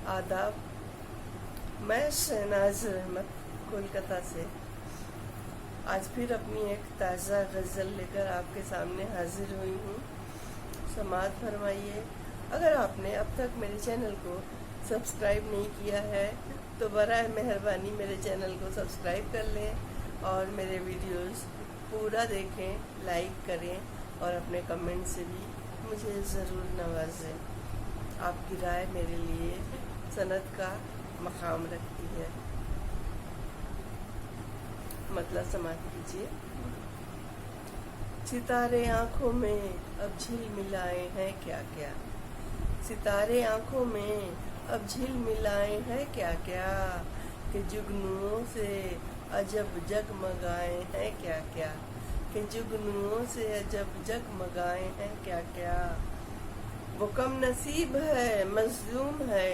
आदाब। मैं शहनाज रहमत कोलकाता से आज फिर अपनी एक ताज़ा गज़ल लेकर आपके सामने हाजिर हुई हूँ। समाअत फरमाइए। अगर आपने अब तक मेरे चैनल को सब्सक्राइब नहीं किया है तो बराए मेहरबानी मेरे चैनल को सब्सक्राइब कर लें और मेरे वीडियोस पूरा देखें, लाइक करें और अपने कमेंट से भी मुझे ज़रूर नवाजें। आपकी राय मेरे लिए सनद का मकाम रखती है। मतलब समाप्त कीजिए। सितारे आंखों में अब झिल मिलाए हैं क्या क्या, सितारे आंखों में अब झिल मिलाए हैं क्या क्या, कि जुगनुओं से अजब जगमगाए हैं क्या क्या, कि जुगनुओं से अजब जगमगाए हैं क्या क्या। वो कम नसीब है मजलूम है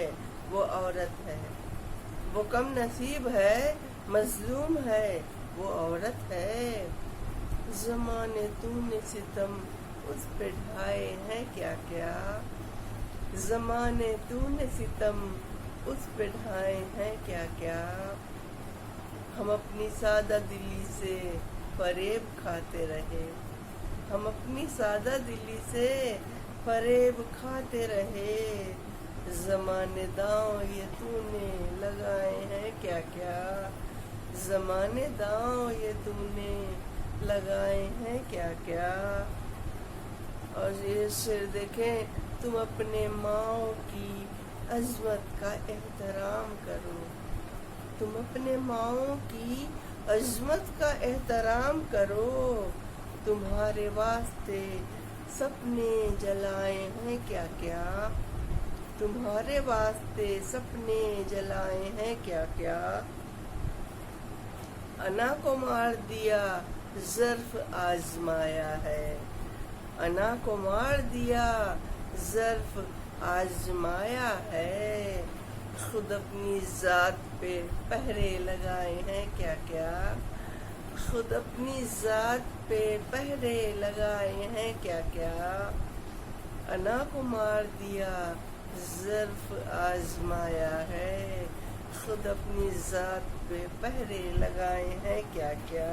वो औरत है, वो कम नसीब है मजलूम है वो औरत है। ज़माने तूने सितम उस पे ढाए हैं क्या क्या, ज़माने तूने सितम उस पे ढाए हैं क्या क्या। हम अपनी सादा दिली से फरेब खाते रहे, हम अपनी सादा दिली से फरेब खाते रहे। ज़माने दांव ये तूने लगाए हैं क्या क्या, ज़माने दांव ये तूने लगाए हैं क्या क्या। और ये शेर देखें, तुम अपने माओ की अज़मत का एहतराम करो, तुम अपने माओ की अज़मत का एहतराम करो। तुम्हारे वास्ते सपने जलाए हैं क्या क्या, तुम्हारे वास्ते सपने जलाए हैं क्या क्या। अना को मार दिया ज़र्फ़ आज़माया है, अना को मार दिया ज़र्फ़ आज़माया है। खुद अपनी ज़ात पे पहरे लगाए हैं क्या क्या, खुद अपनी ज़ात पे पहरे लगाए हैं क्या क्या। अना को मार दिया ज़र्फ़ आज़माया है, खुद अपनी ज़ात पे पहरे लगाए हैं क्या क्या।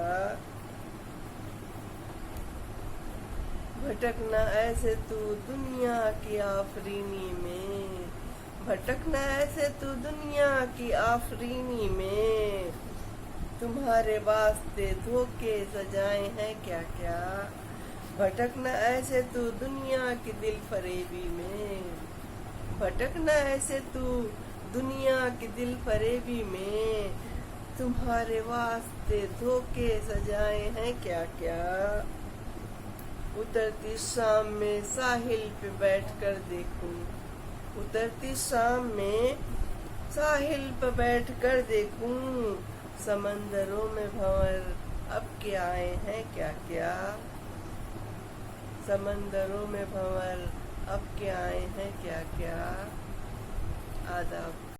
भटकना ऐसे तू दुनिया की आफरीनी में, भटकना ऐसे तू दुनिया की आफरीनी में। तुम्हारे वास्ते धोखे सजाए हैं क्या क्या, भटकना ऐसे तू दुनिया की दिल फरेबी में, भटकना ऐसे तू दुनिया की दिल फरेबी में। तुम्हारे वास्ते धोखे सजाए हैं क्या क्या। उतरती शाम में साहिल पे बैठ कर देखूं, उतरती शाम में साहिल पे बैठ कर देखूं। समंदरों में भंवर अब के आए हैं क्या क्या, समंदरों में भंवर अब के आए हैं क्या क्या। आदाब।